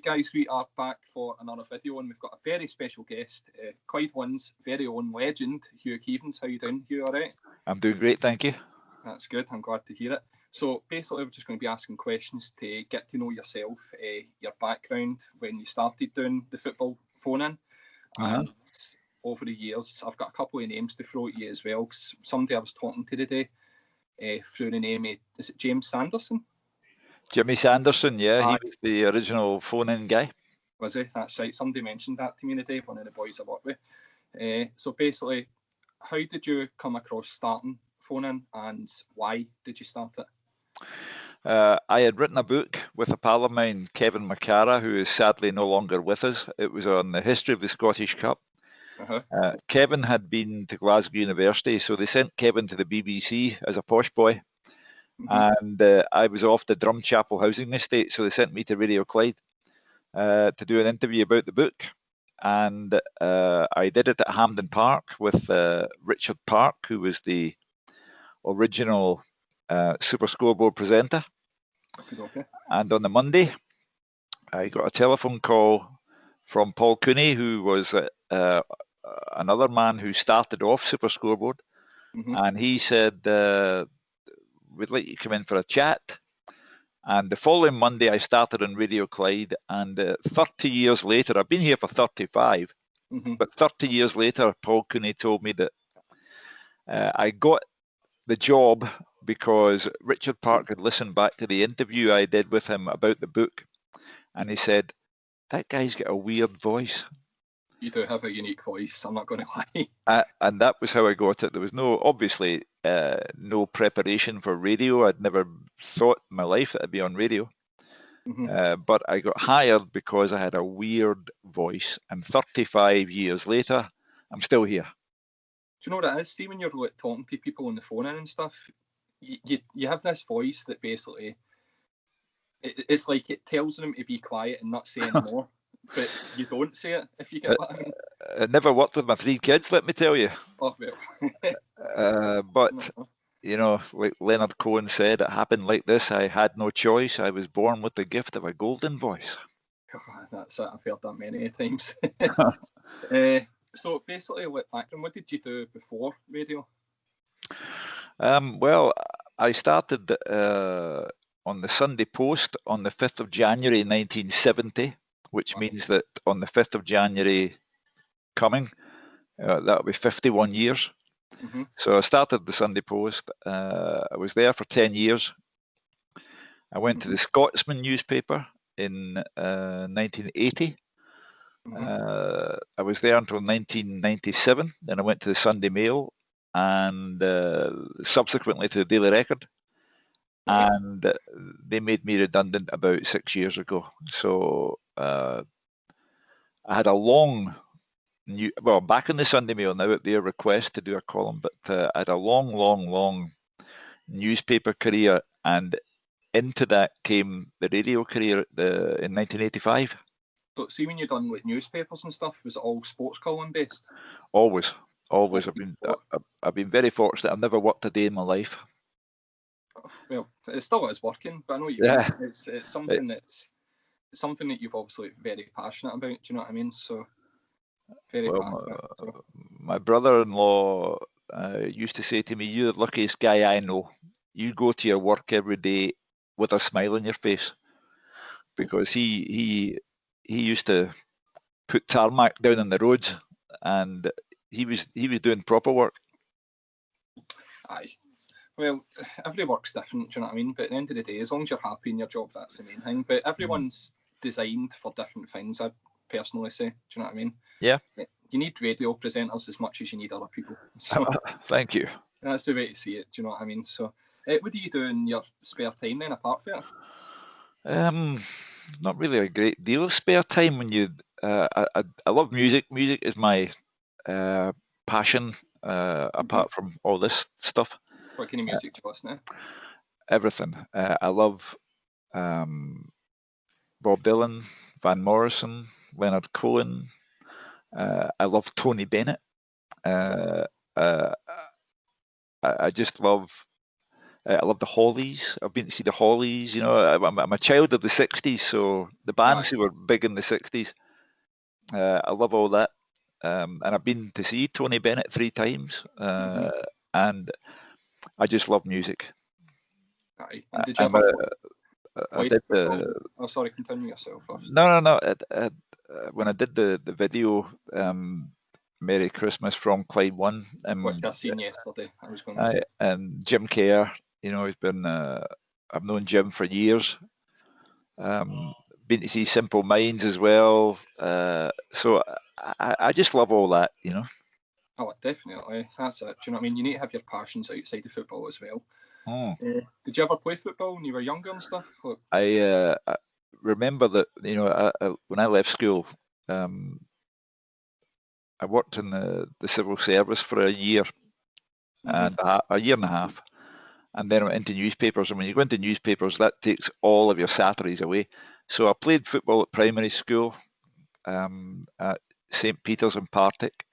guys, we are back for another video, and we've got a very special guest, Clyde One's very own legend, Hugh Keevins. How you doing, Hugh? All right? I'm doing great, thank you. That's good. I'm glad to hear it. So basically, we're just going to be asking questions to get to know yourself, your background, when you started doing the football phone-in, and over the years, I've got a couple of names to throw at you as well, because somebody I was talking to today through the name of, is it James Sanderson? Jimmy Sanderson, yeah, he was the original phone-in guy. Was he? That's right. Somebody mentioned that to me today, one of the boys I work with. So basically, how did you come across starting phone-in, and why did you start it? I had written a book with a pal of mine, Kevin McCara, who is sadly no longer with us. It was on the history of the Scottish Cup. Kevin had been to Glasgow University, so they sent Kevin to the BBC as a posh boy. And I was off the Drumchapel housing estate, so they sent me to Radio Clyde to do an interview about the book. And I did it at Hampden Park with Richard Park, who was the original Super Scoreboard presenter. And on the Monday, I got a telephone call from Paul Cooney, who was another man who started off Super Scoreboard. And he said, we'd like you to come in for a chat. And the following Monday, I started on Radio Clyde. And 30 years later, I've been here for 35, but 30 years later, Paul Cooney told me that I got the job because Richard Park had listened back to the interview I did with him about the book. And he said, that guy's got a weird voice. You do have a unique voice, I'm not going to lie. And that was how I got it. There was obviously no preparation for radio. I'd never thought in my life that I'd be on radio. But I got hired because I had a weird voice. And 35 years later, I'm still here. Do you know what it is? See, when you're like talking to people on the phone and stuff, you have this voice that basically, it's like it tells them to be quiet and not say anymore. But you don't say it, if you get what I mean. It never worked with my 3 kids, let me tell you. Oh, well. But, you know, like Leonard Cohen said, it happened like this. I had no choice. I was born with the gift of a golden voice. That's it. I've heard that many times. So basically, what did you do before radio? Well, I started on the Sunday Post on the 5th of January 1970. Which means that on the 5th of January coming, that'll be 51 years. So I started the Sunday Post. I was there for 10 years. I went to the Scotsman newspaper in 1980. I was there until 1997. Then I went to the Sunday Mail and subsequently to the Daily Record. And they made me redundant about 6 years ago. So I had a long, back in the Sunday Mail now at their request to do a column, but I had a long newspaper career, and into that came the radio career in 1985. So see, when you done with newspapers and stuff, was it all sports column based? Always. I've been very fortunate. I've never worked a day in my life. Well, it still is working, but I know what you mean. It's something that you've obviously very passionate about. Do you know what I mean? So very passionate. My brother-in-law used to say to me, "You're the luckiest guy I know. You go to your work every day with a smile on your face," because he used to put tarmac down on the roads, and he was doing proper work. Aye. Well, every work's different, do you know what I mean? But at the end of the day, as long as you're happy in your job, that's the main thing. But everyone's designed for different things, I'd personally say. Do you know what I mean? Yeah. You need radio presenters as much as you need other people. So thank you. That's the way to see it, do you know what I mean? So what do you do in your spare time then, apart from it? Not really a great deal of spare time. When you, I love music. Music is my passion, apart from all this stuff. What kind of music do you listen to? Everything. I love Bob Dylan, Van Morrison, Leonard Cohen. I love Tony Bennett. I just love I love the Hollies. I've been to see the Hollies. I'm a child of the '60s, so the bands who were big in the '60s, I love all that. And I've been to see Tony Bennett 3 times, and I just love music. Aye. And did you ever I did the. Oh, sorry, continue yourself first. No. When I did the video, Merry Christmas from Clyde 1, which I seen yesterday. I was going to say. And Jim Kerr, he's been. I've known Jim for years. Been to see Simple Minds as well. So I just love all that, Oh, definitely. That's it. Do you know what I mean? You need to have your passions outside of football as well. Did you ever play football when you were younger and stuff? I remember that, when I left school, I worked in the civil service for a year and a year and a half, and then I went into newspapers. And when you go into newspapers, that takes all of your Saturdays away. So I played football at primary school at St. Peter's in Partick,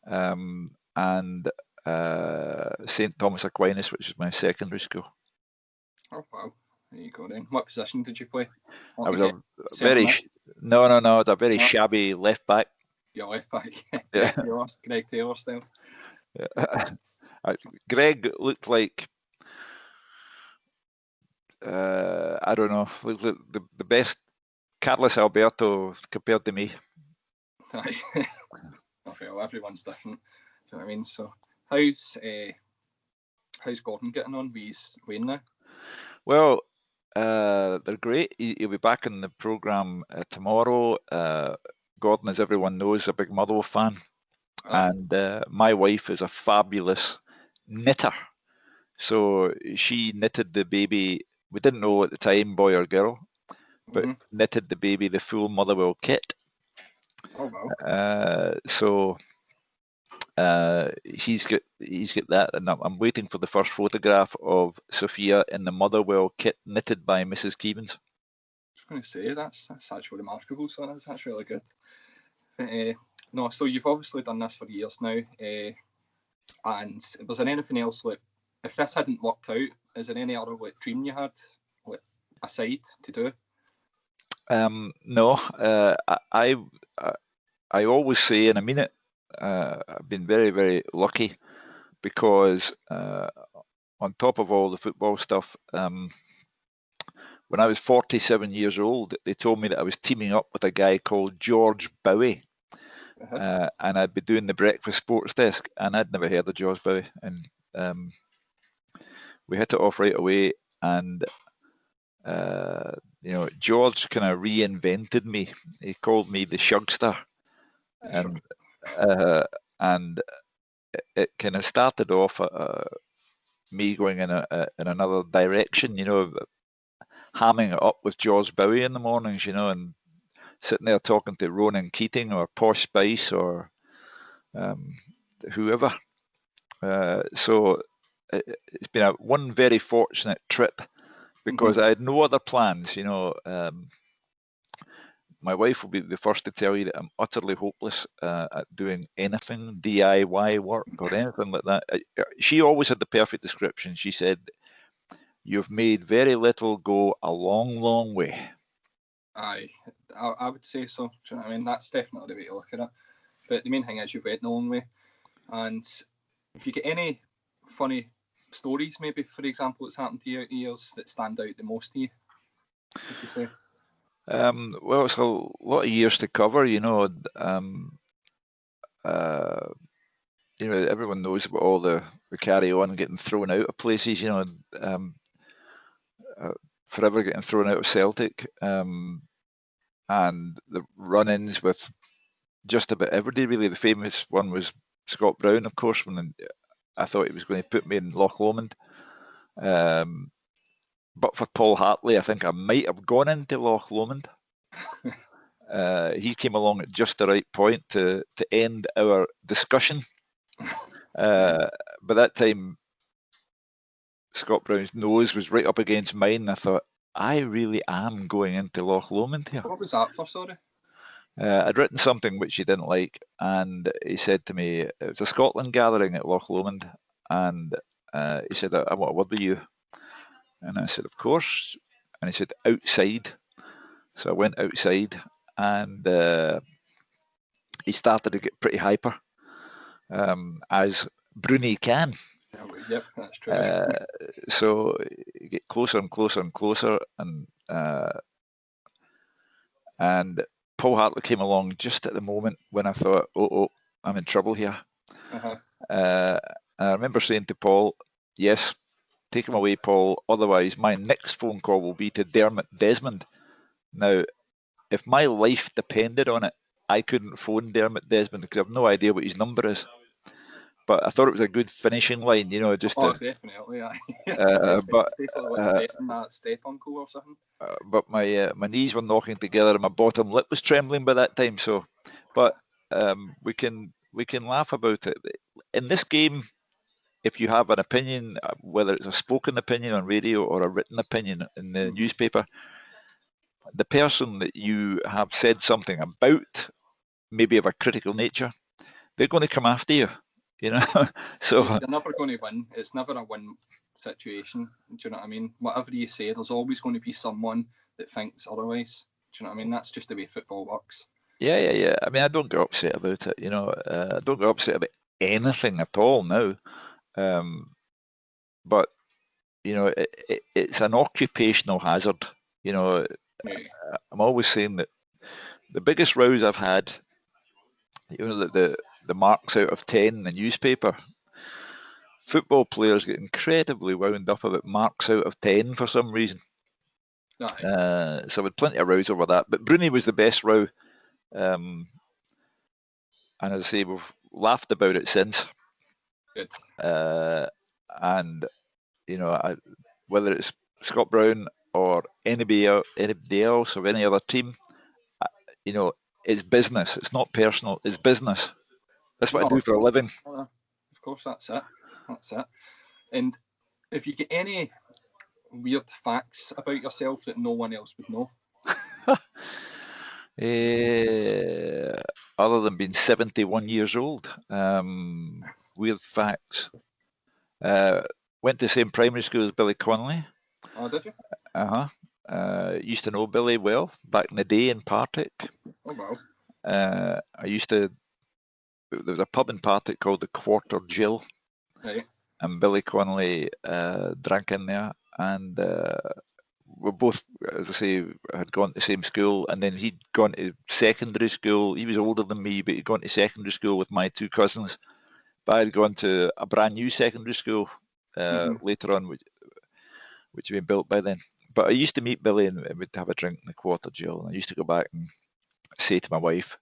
and St. Thomas Aquinas, which is my secondary school. Oh wow! There you go then. What position did you play? I was a very a very shabby left back. Yeah, left back. Yeah. Greg Taylor style. Yeah. Greg looked like I don't know, looked like the best Carlos Alberto compared to me. Aye. Okay, well, everyone's different. Do you know what I mean? So, how's Gordon getting on? He's Wayne now. Well, they're great. He'll be back in the programme tomorrow. Gordon, as everyone knows, is a big Motherwell fan. And my wife is a fabulous knitter. So she knitted the baby, we didn't know at the time, boy or girl, but knitted the baby the full Motherwell kit. Oh, wow. So he's got that, and I'm waiting for the first photograph of Sophia in the Motherwell kit knitted by Mrs. Keevins. I was going to say that's actually remarkable. So that's really good. No, so you've obviously done this for years now, and was there anything else, like, if this hadn't worked out, is there any other dream you had, like, aside to do? No, I always say, and I mean it, I've been very, very lucky because on top of all the football stuff, when I was 47 years old, they told me that I was teaming up with a guy called George Bowie. And I'd be doing the breakfast sports desk, and I'd never heard of George Bowie. And we hit it off right away. And George kind of reinvented me. He called me the Shugster, and it kind of started off me going in another direction. Hamming it up with George Bowie in the mornings. And sitting there talking to Ronan Keating or Posh Spice or whoever. So it's been one very fortunate trip because I had no other plans. My wife will be the first to tell you that I'm utterly hopeless at doing anything DIY work or anything like that. She always had the perfect description. She said, "You've made very little go a long, long way." Aye, I would say so. Do you know what I mean? That's definitely the way to look at it. But the main thing is you've went the long way. And if you get any funny stories, maybe, for example, that's happened to you years that stand out the most to you, would you say? Well, it's a lot of years to cover. Everyone knows about all the carry on getting thrown out of places. Forever getting thrown out of Celtic, and the run-ins with just about everybody. Really, the famous one was Scott Brown, of course, when I thought he was going to put me in Loch Lomond. But for Paul Hartley, I think I might have gone into Loch Lomond. He came along at just the right point to end our discussion. By that time, Scott Brown's nose was right up against mine, and I thought, I really am going into Loch Lomond here. What was that for, sorry? I'd written something which he didn't like, and he said to me, it was a Scotland gathering at Loch Lomond, and He said, I want a word with you. And I said, of course. And he said, outside. So I went outside, and he started to get pretty hyper, as Bruni can. Yep, that's true. So you get closer and closer and closer, and Paul Hartley came along just at the moment when I thought, oh, I'm in trouble here. And I remember saying to Paul, yes, take him away, Paul, otherwise my next phone call will be to Dermot Desmond. Now, if my life depended on it, I couldn't phone Dermot Desmond because I have no idea what his number is. But I thought it was a good finishing line, just to... definitely, yeah. But basically like that step uncle or something. But my knees were knocking together and my bottom lip was trembling by that time. So, but we can laugh about it. In this game, if you have an opinion, whether it's a spoken opinion on radio or a written opinion in the newspaper, the person that you have said something about, maybe of a critical nature, they're going to come after you. So you're never going to win. It's never a win situation. Do you know what I mean? Whatever you say, there's always going to be someone that thinks otherwise. Do you know what I mean? That's just the way football works. Yeah. I mean, I don't get upset about it. I don't get upset about anything at all now. But it's an occupational hazard. I'm always saying that the biggest rows I've had, the marks out of 10 in the newspaper, football players get incredibly wound up about marks out of 10 for some reason. So I had plenty of rows over that. But Bruni was the best row. And as I say, we've laughed about it since. Good. And, whether it's Scott Brown or anybody else or any other team, it's business. It's not personal. It's business. That's what I do for a living. Of course, that's it. And if you get any weird facts about yourself that no one else would know? Other than being 71 years old. Weird facts. Went to the same primary school as Billy Connolly. Oh, did you? Used to know Billy well back in the day in Partick. Oh, wow. There was a pub in Partick called the Quarter Jill. Right. And Billy Connolly drank in there, and we both, as I say, had gone to the same school, and then he'd gone to secondary school. He was older than me, but he'd gone to secondary school with my two cousins. But I had gone to a brand new secondary school later on, which had been built by then. But I used to meet Billy and we'd have a drink in the Quarter Jill, and I used to go back and say to my wife,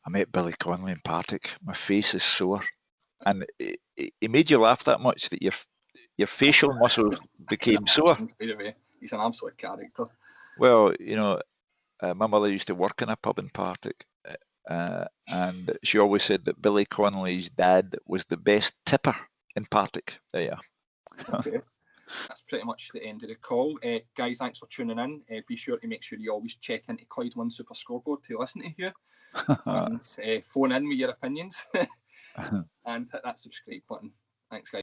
I met Billy Connolly in Partick. My face is sore. And he made you laugh that much that your facial muscles became sore. He's an absolute character. Well, my mother used to work in a pub in Partick, and she always said that Billy Connolly's dad was the best tipper in Partick. There you are. Okay. That's pretty much the end of the call. Guys, thanks for tuning in. Be sure to make sure you always check into Clyde One Super Scoreboard to listen to you. And phone in with your opinions. And hit that subscribe button. Thanks, guys.